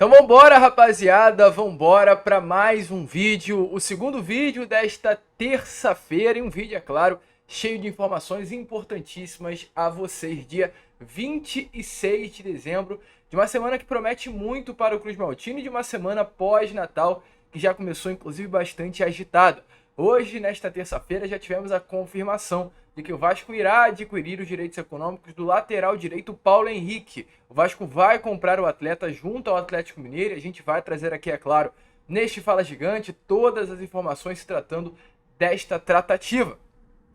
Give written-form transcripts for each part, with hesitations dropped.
Então vambora, rapaziada, vambora para mais um vídeo, o segundo vídeo desta terça-feira, e um vídeo, é claro, cheio de informações importantíssimas a vocês, dia 26 de dezembro, de uma semana que promete muito para o Cruz Maltino e de uma semana pós-Natal, que já começou inclusive bastante agitada. Hoje, nesta terça-feira, já tivemos a confirmação de que o Vasco irá adquirir os direitos econômicos do lateral direito Paulo Henrique. O Vasco vai comprar o atleta junto ao Atlético Mineiro e a gente vai trazer aqui, é claro, neste Fala Gigante, todas as informações se tratando desta tratativa.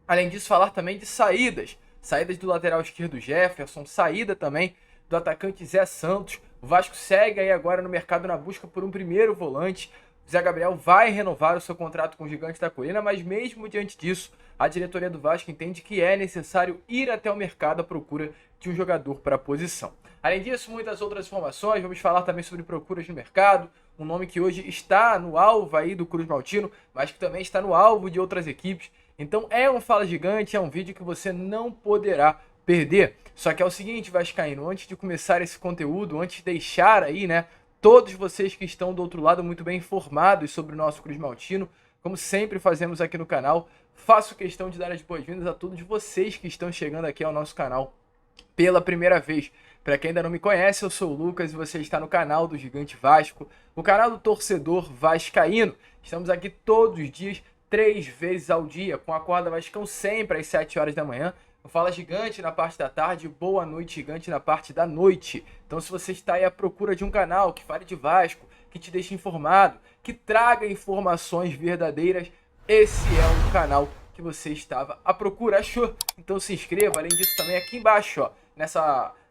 Além disso, falar também de saídas. Saídas do lateral esquerdo Jefferson, saída também do atacante Zé Santos. O Vasco segue aí agora no mercado na busca por um primeiro volante. Zé Gabriel vai renovar o seu contrato com o Gigante da Colina, mas mesmo diante disso, a diretoria do Vasco entende que é necessário ir até o mercado à procura de um jogador para a posição. Além disso, muitas outras informações, vamos falar também sobre procuras no mercado, um nome que hoje está no alvo aí do Cruz Maltino, mas que também está no alvo de outras equipes. Então é um Fala Gigante, é um vídeo que você não poderá perder. Só que é o seguinte, Vascaíno, antes de começar esse conteúdo, antes de deixar aí, todos vocês que estão do outro lado muito bem informados sobre o nosso Cruz Maltino, como sempre fazemos aqui no canal, faço questão de dar as boas-vindas a todos vocês que estão chegando aqui ao nosso canal pela primeira vez. Para quem ainda não me conhece, eu sou o Lucas e você está no canal do Gigante Vasco, o canal do torcedor vascaíno. Estamos aqui todos os dias, 3 vezes ao dia, com a Corda Vascão sempre às 7 horas da manhã. Eu falo Gigante na parte da tarde, Boa Noite Gigante na parte da noite. Então se você está aí à procura de um canal que fale de Vasco, que te deixe informado, que traga informações verdadeiras, esse é o canal que você estava à procura, achou? Então se inscreva, além disso também aqui embaixo, ó,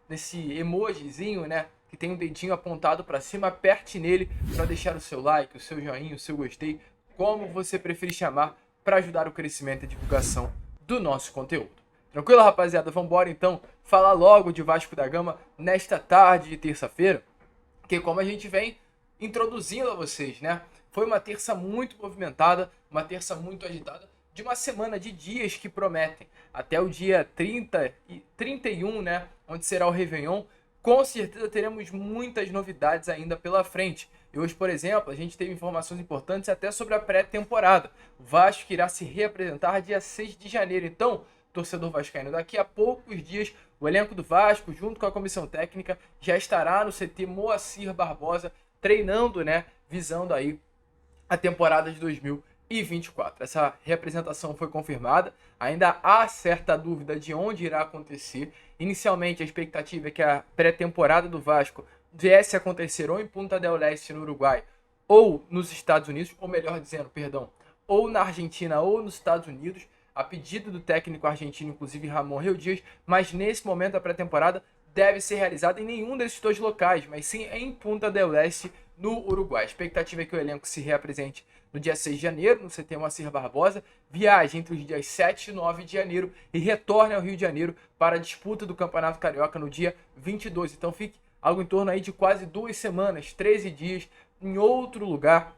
nesse emojizinho, que tem um dedinho apontado para cima, aperte nele para deixar o seu like, o seu joinha, o seu gostei, como você preferir chamar, para ajudar o crescimento e a divulgação do nosso conteúdo. Tranquilo, rapaziada? Vamos embora então falar logo de Vasco da Gama nesta tarde de terça-feira, que como a gente vem introduzindo a vocês, foi uma terça muito movimentada, uma terça muito agitada, de uma semana de dias que prometem. Até o dia 30 e 31, onde será o Réveillon, com certeza teremos muitas novidades ainda pela frente. E hoje, por exemplo, a gente teve informações importantes até sobre a pré-temporada. O Vasco irá se reapresentar dia 6 de janeiro. Então, torcedor vascaíno, daqui a poucos dias, o elenco do Vasco, junto com a comissão técnica, já estará no CT Moacir Barbosa, treinando, visando aí a temporada de 2024. Essa representação foi confirmada, ainda há certa dúvida de onde irá acontecer. Inicialmente, a expectativa é que a pré-temporada do Vasco viesse a acontecer ou em Punta del Este, no Uruguai, ou nos Estados Unidos, ou melhor dizendo, ou na Argentina ou nos Estados Unidos, a pedido do técnico argentino, inclusive Ramon Reu Dias, mas nesse momento a pré-temporada deve ser realizada em nenhum desses dois locais, mas sim em Punta del Este, no Uruguai. A expectativa é que o elenco se reapresente no dia 6 de janeiro, no CT Moacir Barbosa, viaje entre os dias 7 e 9 de janeiro e retorne ao Rio de Janeiro para a disputa do Campeonato Carioca no dia 22. Então fique algo em torno aí de quase 2 semanas, 13 dias, em outro lugar,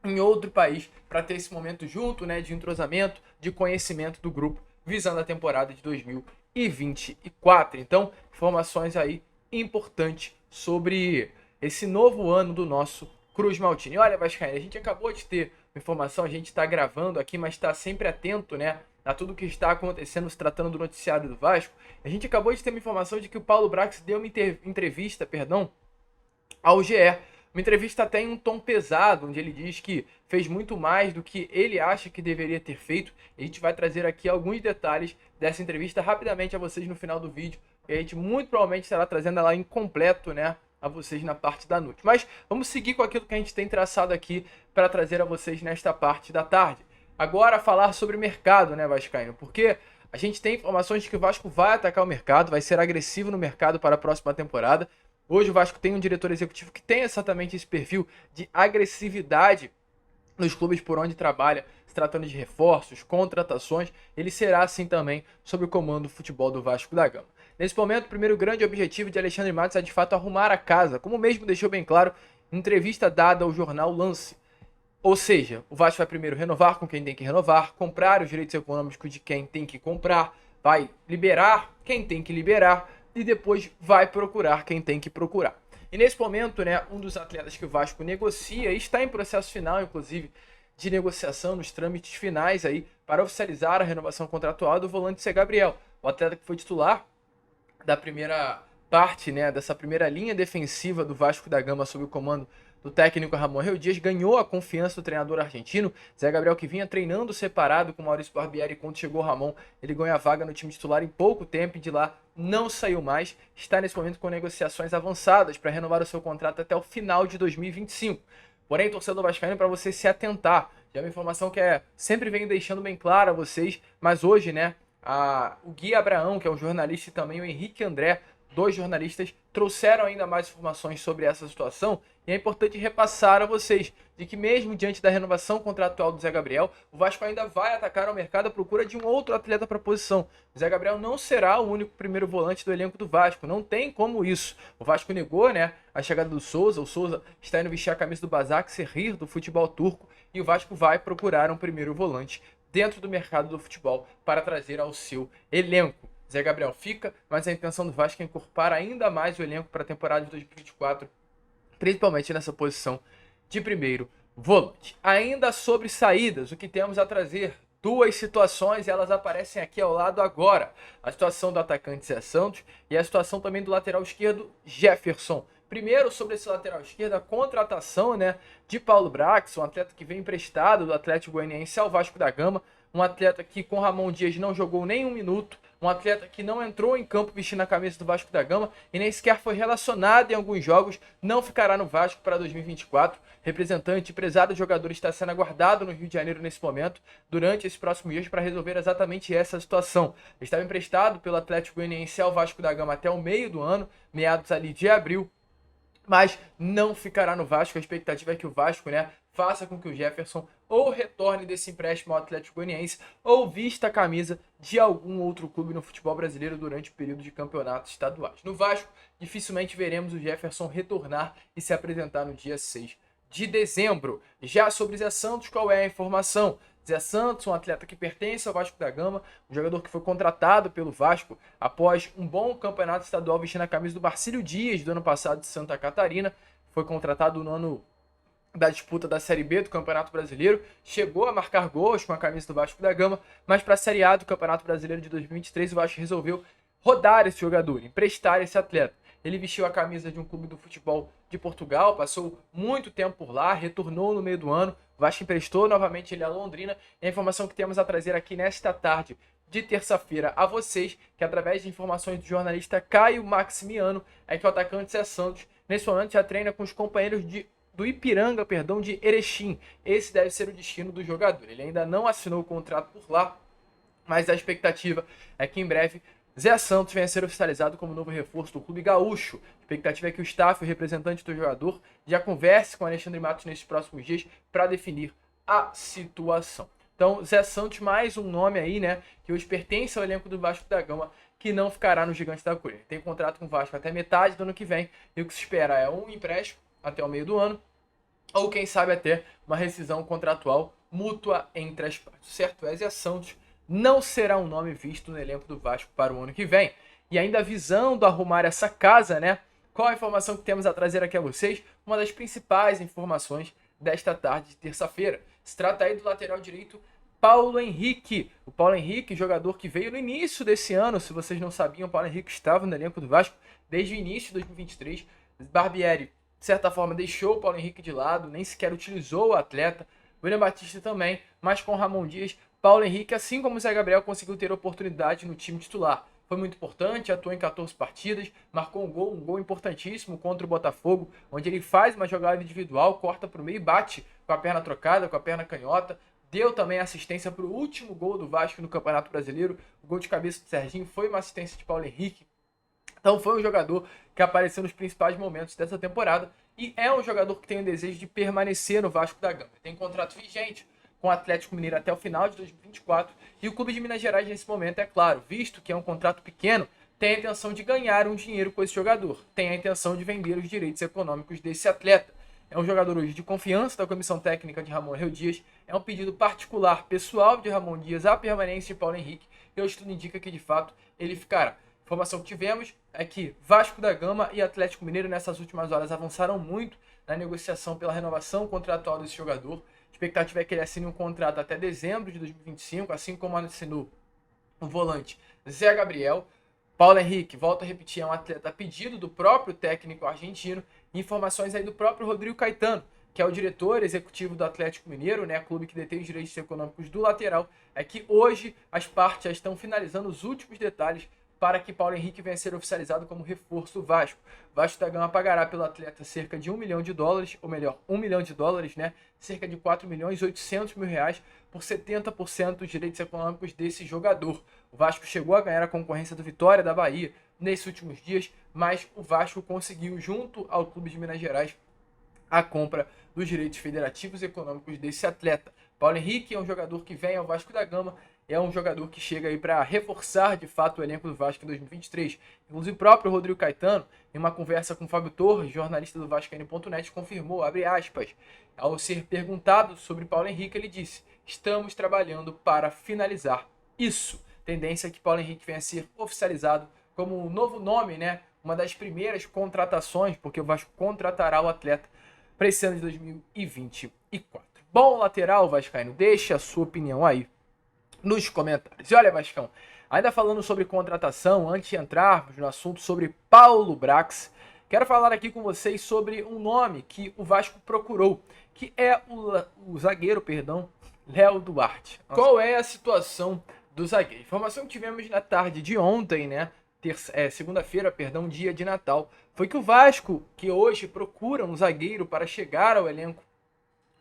em outro país, para ter esse momento junto, de entrosamento, de conhecimento do grupo, visando a temporada de 2024. Então, informações aí importantes sobre esse novo ano do nosso Cruz Maltino. E olha, Vascaíno, a gente acabou de ter informação, a gente está gravando aqui, mas está sempre atento, a tudo que está acontecendo, se tratando do noticiário do Vasco. A gente acabou de ter uma informação de que o Paulo Brax deu uma entrevista, ao GE. Uma entrevista até em um tom pesado, onde ele diz que fez muito mais do que ele acha que deveria ter feito. A gente vai trazer aqui alguns detalhes dessa entrevista rapidamente a vocês no final do vídeo. E a gente muito provavelmente estará trazendo ela incompleto, a vocês na parte da noite. Mas vamos seguir com aquilo que a gente tem traçado aqui para trazer a vocês nesta parte da tarde. Agora falar sobre o mercado, Vascaíno? Porque a gente tem informações de que o Vasco vai atacar o mercado, vai ser agressivo no mercado para a próxima temporada. Hoje o Vasco tem um diretor executivo que tem exatamente esse perfil de agressividade nos clubes por onde trabalha, se tratando de reforços, contratações. Ele será assim também sob o comando do futebol do Vasco da Gama. Nesse momento, o primeiro grande objetivo de Alexandre Matos é de fato arrumar a casa, como mesmo deixou bem claro em entrevista dada ao jornal Lance. Ou seja, o Vasco vai primeiro renovar com quem tem que renovar, comprar os direitos econômicos de quem tem que comprar, vai liberar quem tem que liberar, e depois vai procurar quem tem que procurar. E nesse momento, né, um dos atletas que o Vasco negocia e está em processo final, inclusive, de negociação nos trâmites finais aí para oficializar a renovação contratual do volante Zé Gabriel. O atleta que foi titular da primeira parte, né, dessa primeira linha defensiva do Vasco da Gama sob o comando do técnico Ramon Reu Dias, ganhou a confiança do treinador argentino. Zé Gabriel, que vinha treinando separado com Maurício Barbieri, quando chegou o Ramon, ele ganhou a vaga no time titular em pouco tempo e de lá não saiu mais. Está nesse momento com negociações avançadas para renovar o seu contrato até o final de 2025. Porém, torcedor vascaíno, para você se atentar, já é uma informação que sempre venho deixando bem clara a vocês, mas hoje, né, o Gui Abraão, que é um jornalista, e também o Henrique André, dois jornalistas, trouxeram ainda mais informações sobre essa situação, e é importante repassar a vocês de que mesmo diante da renovação contratual do Zé Gabriel, o Vasco ainda vai atacar ao mercado à procura de um outro atleta para a posição. O Zé Gabriel não será o único primeiro volante do elenco do Vasco, não tem como isso. O Vasco negou, né, a chegada do Souza, o Souza está indo vestir a camisa do Başakşehir do futebol turco, e o Vasco vai procurar um primeiro volante dentro do mercado do futebol para trazer ao seu elenco. Zé Gabriel fica, mas a intenção do Vasco é incorporar ainda mais o elenco para a temporada de 2024, principalmente nessa posição de primeiro volante. Ainda sobre saídas, o que temos a trazer? Duas situações, e elas aparecem aqui ao lado agora. A situação do atacante Zé Santos e a situação também do lateral esquerdo Jefferson. Primeiro, sobre esse lateral esquerdo, a contratação, né, de Paulo Brax, um atleta que vem emprestado do Atlético Goianiense ao Vasco da Gama, um atleta que com Ramon Dias não jogou nem um minuto, um atleta que não entrou em campo vestindo a camisa do Vasco da Gama e nem sequer foi relacionado em alguns jogos, não ficará no Vasco para 2024. Representante, empresário do jogador está sendo aguardado no Rio de Janeiro nesse momento, durante esses próximos dias, para resolver exatamente essa situação. Ele estava emprestado pelo Atlético Goianiense ao Vasco da Gama até o meio do ano, meados ali de abril, mas não ficará no Vasco. A expectativa é que o Vasco, né, faça com que o Jefferson ou retorne desse empréstimo ao Atlético Goianiense ou vista a camisa de algum outro clube no futebol brasileiro durante o período de campeonatos estaduais. No Vasco, dificilmente veremos o Jefferson retornar e se apresentar no dia 6 de dezembro. Já sobre Zé Santos, qual é a informação? Zé Santos, um atleta que pertence ao Vasco da Gama, um jogador que foi contratado pelo Vasco após um bom campeonato estadual vestindo a camisa do Marcílio Dias do ano passado de Santa Catarina. Foi contratado no ano da disputa da Série B do Campeonato Brasileiro, chegou a marcar gols com a camisa do Vasco da Gama, mas para a Série A do Campeonato Brasileiro de 2023 o Vasco resolveu rodar esse jogador, emprestar esse atleta. Ele vestiu a camisa de um clube do futebol de Portugal, passou muito tempo por lá, retornou no meio do ano, o Vasco emprestou novamente ele a Londrina. E a informação que temos a trazer aqui nesta tarde de terça-feira a vocês, que através de informações do jornalista Caio Maximiano, é que o atacante Zé Santos, nesse momento, já treina com os companheiros do Ipiranga, de Erechim. Esse deve ser o destino do jogador. Ele ainda não assinou o contrato por lá, mas a expectativa é que em breve Zé Santos venha a ser oficializado como novo reforço do clube gaúcho. A expectativa é que o staff, o representante do jogador, já converse com Alexandre Matos nesses próximos dias para definir a situação. Então, Zé Santos, mais um nome aí, né, que hoje pertence ao elenco do Vasco da Gama, que não ficará no Gigante da Colina. Tem contrato com o Vasco até metade do ano que vem, e o que se espera é um empréstimo até o meio do ano, ou quem sabe até uma rescisão contratual mútua entre as partes. Certo é, Zé Santos não será um nome visto no elenco do Vasco para o ano que vem. E ainda visando arrumar essa casa, né? Qual a informação que temos a trazer aqui a vocês? Uma das principais informações desta tarde de terça-feira. Se trata aí do lateral direito Paulo Henrique. O Paulo Henrique, jogador que veio no início desse ano, se vocês não sabiam, o Paulo Henrique estava no elenco do Vasco desde o início de 2023. Barbieri, de certa forma, deixou o Paulo Henrique de lado, nem sequer utilizou o atleta. William Batista também, mas com Ramon Dias, Paulo Henrique, assim como o Zé Gabriel, conseguiu ter oportunidade no time titular. Foi muito importante, atuou em 14 partidas, marcou um gol importantíssimo contra o Botafogo, onde ele faz uma jogada individual, corta para o meio e bate com a perna trocada, com a perna canhota. Deu também assistência para o último gol do Vasco no Campeonato Brasileiro. O gol de cabeça do Serginho foi uma assistência de Paulo Henrique. Então foi um jogador que apareceu nos principais momentos dessa temporada e é um jogador que tem o desejo de permanecer no Vasco da Gama. Tem contrato vigente com o Atlético Mineiro até o final de 2024 e o clube de Minas Gerais nesse momento, é claro, visto que é um contrato pequeno, tem a intenção de ganhar um dinheiro com esse jogador, tem a intenção de vender os direitos econômicos desse atleta. É um jogador hoje de confiança da comissão técnica de Ramon Reu Dias, é um pedido particular, pessoal de Ramon Dias, a permanência de Paulo Henrique, e hoje tudo indica que de fato ele ficará. Informação que tivemos é que Vasco da Gama e Atlético Mineiro nessas últimas horas avançaram muito na negociação pela renovação contratual desse jogador. A expectativa é que ele assine um contrato até dezembro de 2025, assim como assinou o volante Zé Gabriel. Paulo Henrique, volto a repetir, é um atleta a pedido do próprio técnico argentino. Informações aí do próprio Rodrigo Caetano, que é o diretor executivo do Atlético Mineiro, né, clube que detém os direitos econômicos do lateral, é que hoje as partes já estão finalizando os últimos detalhes para que Paulo Henrique venha a ser oficializado como reforço do Vasco. Vasco da Gama pagará pelo atleta cerca de $1 milhão, ou melhor, $1 milhão, né? Cerca de R$4.800.000 por 70% dos direitos econômicos desse jogador. O Vasco chegou a ganhar a concorrência do Vitória da Bahia nesses últimos dias, mas o Vasco conseguiu, junto ao Clube de Minas Gerais, a compra dos direitos federativos e econômicos desse atleta. Paulo Henrique é um jogador que vem ao Vasco da Gama, é um jogador que chega aí para reforçar de fato o elenco do Vasco em 2023. Inclusive o próprio Rodrigo Caetano, em uma conversa com o Fábio Torres, jornalista do Vascaíno.net, confirmou, abre aspas, ao ser perguntado sobre Paulo Henrique, ele disse: estamos trabalhando para finalizar isso. Tendência é que Paulo Henrique venha a ser oficializado como um novo nome, né? Uma das primeiras contratações, porque o Vasco contratará o atleta para esse ano de 2024. Bom, lateral vascaíno, deixa a sua opinião aí nos comentários. E olha, Vascão, ainda falando sobre contratação, antes de entrarmos no assunto sobre Paulo Brax, quero falar aqui com vocês sobre um nome que o Vasco procurou, que é o zagueiro, Léo Duarte. Nossa. Qual é a situação do zagueiro? Informação que tivemos na tarde de ontem, né? Segunda-feira, dia de Natal, foi que o Vasco, que hoje procura um zagueiro para chegar ao elenco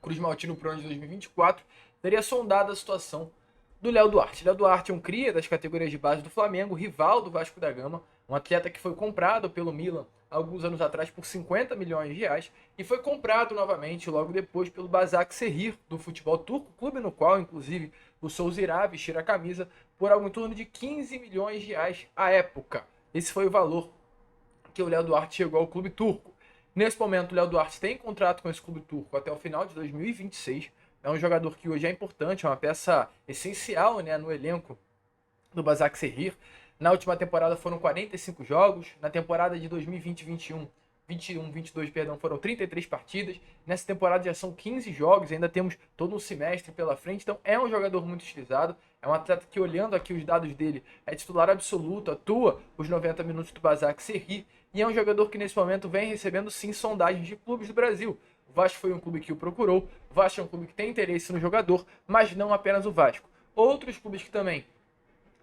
Cruz Maltino pro ano de 2024, teria sondado a situação do Léo Duarte. Léo Duarte é um cria das categorias de base do Flamengo, rival do Vasco da Gama, um atleta que foi comprado pelo Milan alguns anos atrás por R$50 milhões e foi comprado novamente logo depois pelo Başakşehir do futebol turco, clube no qual inclusive o Souza irá vestir a camisa por algo em torno de R$15 milhões à época. Esse foi o valor que o Léo Duarte chegou ao clube turco. Nesse momento o Léo Duarte tem contrato com esse clube turco até o final de 2026. É um jogador que hoje é importante, é uma peça essencial, né, no elenco do Başakşehir. Na última temporada foram 45 jogos. Na temporada de 2021-22, foram 33 partidas. Nessa temporada já são 15 jogos, ainda temos todo um semestre pela frente. Então é um jogador muito utilizado. É um atleta que, olhando aqui os dados dele, é titular absoluto, atua os 90 minutos do Başakşehir. E é um jogador que nesse momento vem recebendo sim sondagens de clubes do Brasil. O Vasco foi um clube que o procurou. O Vasco é um clube que tem interesse no jogador, mas não apenas o Vasco. Outros clubes que também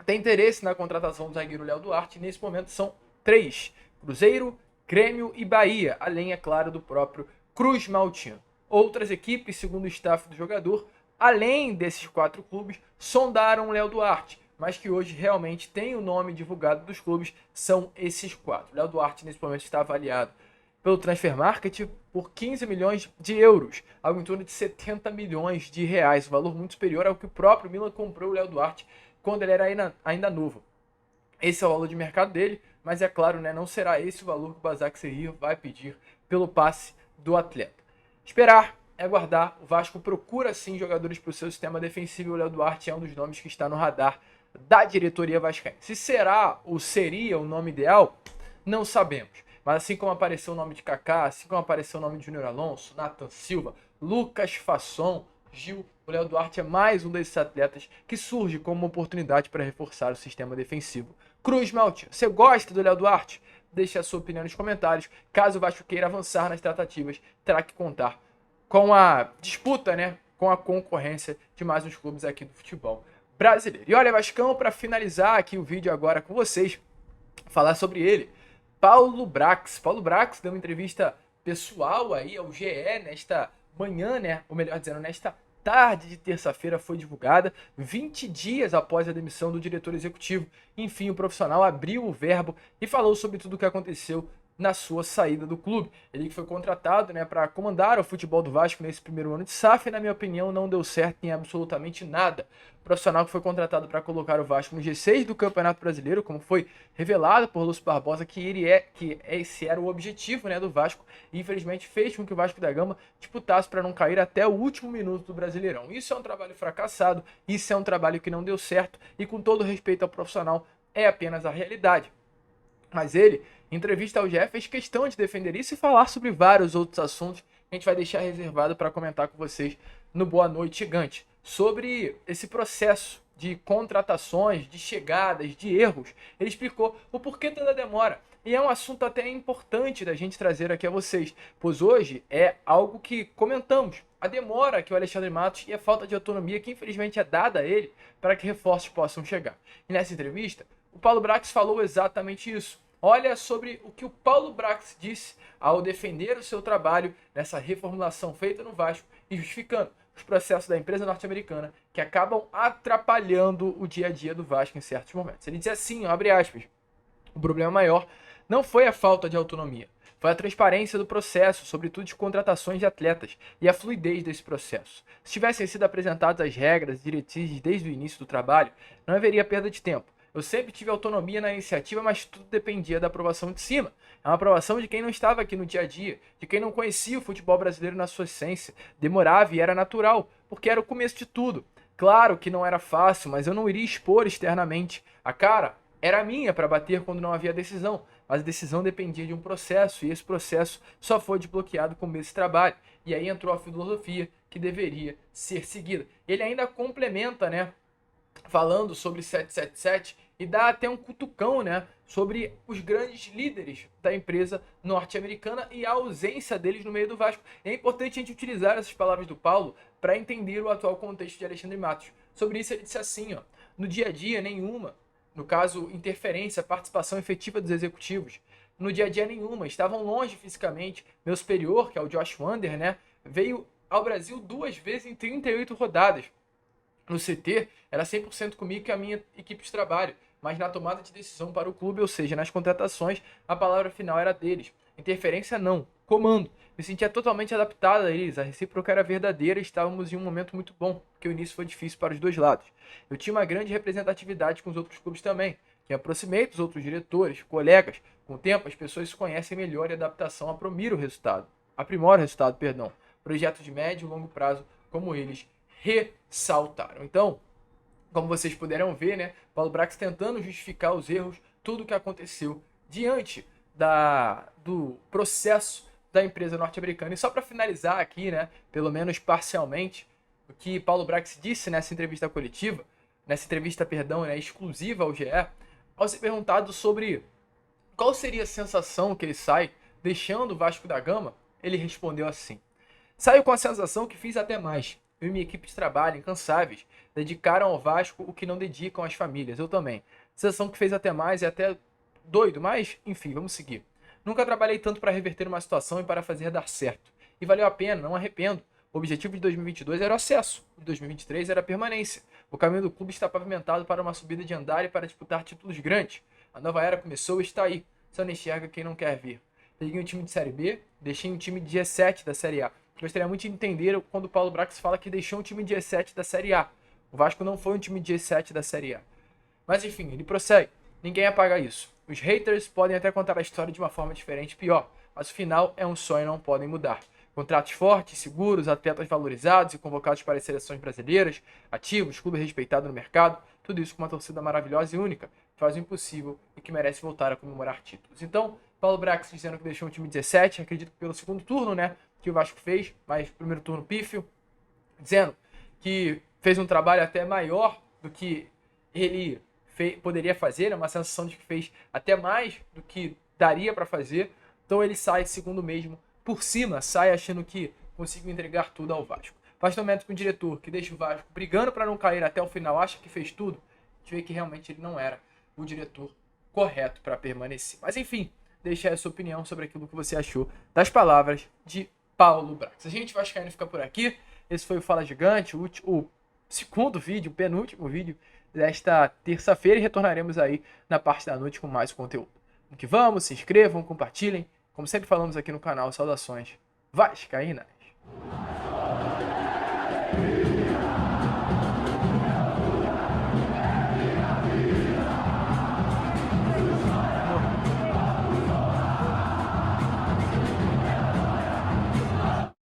têm interesse na contratação do zagueiro Léo Duarte, nesse momento são 3. Cruzeiro, Grêmio e Bahia, além, é claro, do próprio Cruz Maltino. Outras equipes, segundo o staff do jogador, além desses 4 clubes, sondaram o Léo Duarte, mas que hoje realmente tem o nome divulgado dos clubes, são esses 4. O Léo Duarte, nesse momento, está avaliado pelo Transfer Market por €15 milhões, algo em torno de R$70 milhões, um valor muito superior ao que o próprio Milan comprou o Léo Duarte quando ele era ainda novo. Esse é o valor de mercado dele, mas é claro, né, não será esse o valor que o Başakşehir vai pedir pelo passe do atleta. Esperar é aguardar. O Vasco procura sim jogadores para o seu sistema defensivo e o Léo Duarte é um dos nomes que está no radar da diretoria vascaína. Se será ou seria o nome ideal, não sabemos. Mas assim como apareceu o nome de Kaká, assim como apareceu o nome de Júnior Alonso, Nathan Silva, Lucas Fasson, Gil, o Léo Duarte é mais um desses atletas que surge como uma oportunidade para reforçar o sistema defensivo. Cruz Maltino, você gosta do Léo Duarte? Deixe a sua opinião nos comentários. Caso o Vasco queira avançar nas tratativas, terá que contar com a disputa, né, com a concorrência de mais uns clubes aqui do futebol brasileiro. E olha, Vascão, para finalizar aqui o vídeo agora com vocês, falar sobre ele. Paulo Brax. Paulo Brax deu uma entrevista pessoal aí ao GE nesta manhã, né? Ou melhor dizendo, nesta tarde de terça-feira foi divulgada, 20 dias após a demissão do diretor executivo. Enfim, o profissional abriu o verbo e falou sobre tudo o que aconteceu na sua saída do clube. Ele foi contratado, né, para comandar o futebol do Vasco nesse primeiro ano de SAF e, na minha opinião, não deu certo em absolutamente nada. O profissional que foi contratado para colocar o Vasco no G6 do Campeonato Brasileiro, como foi revelado por Lúcio Barbosa, que esse era o objetivo, né, do Vasco, e infelizmente fez com que o Vasco da Gama disputasse para não cair até o último minuto do Brasileirão. Isso é um trabalho fracassado, isso é um trabalho que não deu certo e, com todo respeito ao profissional, é apenas a realidade. Mas ele, em entrevista ao GE, fez questão de defender isso e falar sobre vários outros assuntos que a gente vai deixar reservado para comentar com vocês no Boa Noite Gigante. Sobre esse processo de contratações, de chegadas, de erros. Ele explicou o porquê toda demora. E é um assunto até importante da gente trazer aqui a vocês, pois hoje é algo que comentamos. A demora que o Alexandre Matos e a falta de autonomia que infelizmente é dada a ele para que reforços possam chegar. E nessa entrevista, o Paulo Brax falou exatamente isso. Olha sobre o que o Paulo Brax disse ao defender o seu trabalho nessa reformulação feita no Vasco e justificando os processos da empresa norte-americana que acabam atrapalhando o dia a dia do Vasco em certos momentos. Ele diz assim, abre aspas, o problema maior não foi a falta de autonomia, foi a transparência do processo, sobretudo de contratações de atletas, e a fluidez desse processo. Se tivessem sido apresentadas as regras e diretrizes desde o início do trabalho, não haveria perda de tempo. Eu sempre tive autonomia na iniciativa, mas tudo dependia da aprovação de cima. É uma aprovação de quem não estava aqui no dia a dia, de quem não conhecia o futebol brasileiro na sua essência. Demorava e era natural, porque era o começo de tudo. Claro que não era fácil, mas eu não iria expor externamente. A cara era minha para bater quando não havia decisão, mas a decisão dependia de um processo, e esse processo só foi desbloqueado com esse trabalho. E aí entrou a filosofia que deveria ser seguida. Ele ainda complementa, né, falando sobre 777 e dá até um cutucão, né, sobre os grandes líderes da empresa norte-americana e a ausência deles no meio do Vasco. É importante a gente utilizar essas palavras do Paulo para entender o atual contexto de Alexandre Matos. Sobre isso ele disse assim, ó, no dia a dia nenhuma, no caso interferência, participação efetiva dos executivos, no dia a dia nenhuma, estavam longe fisicamente. Meu superior, que é o Josh Wander, né, veio ao Brasil 2 vezes em 38 rodadas. No CT, era 100% comigo e a minha equipe de trabalho, mas na tomada de decisão para o clube, ou seja, nas contratações, a palavra final era deles. Interferência não, comando. Me sentia totalmente adaptado a eles, a recíproca era verdadeira e estávamos em um momento muito bom, porque o início foi difícil para os dois lados. Eu tinha uma grande representatividade com os outros clubes também, que aproximei dos outros diretores, colegas. Com o tempo, as pessoas se conhecem melhor e a adaptação aprimora o resultado. Projetos de médio e longo prazo, como eles ressaltaram. Então, como vocês puderam ver, né, Paulo Brax tentando justificar os erros, tudo o que aconteceu diante do processo da empresa norte-americana. E só para finalizar aqui, né, pelo menos parcialmente, o que Paulo Brax disse nessa entrevista coletiva, né, exclusiva ao GE, ao ser perguntado sobre qual seria a sensação que ele sai deixando o Vasco da Gama, ele respondeu assim: saio com a sensação que fiz até mais. Eu e minha equipe de trabalho, incansáveis, dedicaram ao Vasco o que não dedicam às famílias. Eu também. Sensação que fez até mais e até doido, mas enfim, vamos seguir. Nunca trabalhei tanto para reverter uma situação e para fazer dar certo. E valeu a pena, não arrependo. O objetivo de 2022 era o acesso, o de 2023 era a permanência. O caminho do clube está pavimentado para uma subida de andar e para disputar títulos grandes. A nova era começou e está aí. Só não enxerga quem não quer ver. Peguei um time de Série B, deixei um time de G7 da Série A. Gostaria muito de entender quando o Paulo Brax fala que deixou um time de G7 da Série A. O Vasco não foi um time de G7 da Série A. Mas enfim, ele prossegue. Ninguém apaga isso. Os haters podem até contar a história de uma forma diferente e pior, mas o final é um sonho e não podem mudar. Contratos fortes, seguros, atletas valorizados e convocados para as seleções brasileiras, ativos, clube respeitado no mercado, tudo isso com uma torcida maravilhosa e única, que faz o impossível e que merece voltar a comemorar títulos. Então, Paulo Brax dizendo que deixou um time de 17, acredito que pelo segundo turno, né, que o Vasco fez, mas primeiro turno pífio, dizendo que fez um trabalho até maior do que ele poderia fazer, é uma sensação de que fez até mais do que daria para fazer, então ele sai segundo mesmo por cima, sai achando que conseguiu entregar tudo ao Vasco. Faz momento com o diretor que deixa o Vasco brigando para não cair até o final, acha que fez tudo, a gente vê que realmente ele não era o diretor correto para permanecer. Mas enfim, deixa aí a sua opinião sobre aquilo que você achou das palavras de Paulo Brax. A gente vascaíno fica por aqui. Esse foi o Fala Gigante, o segundo vídeo, o penúltimo vídeo desta terça-feira, e retornaremos aí na parte da noite com mais conteúdo. Vamos que vamos, se inscrevam, compartilhem. Como sempre falamos aqui no canal, saudações vascaínas.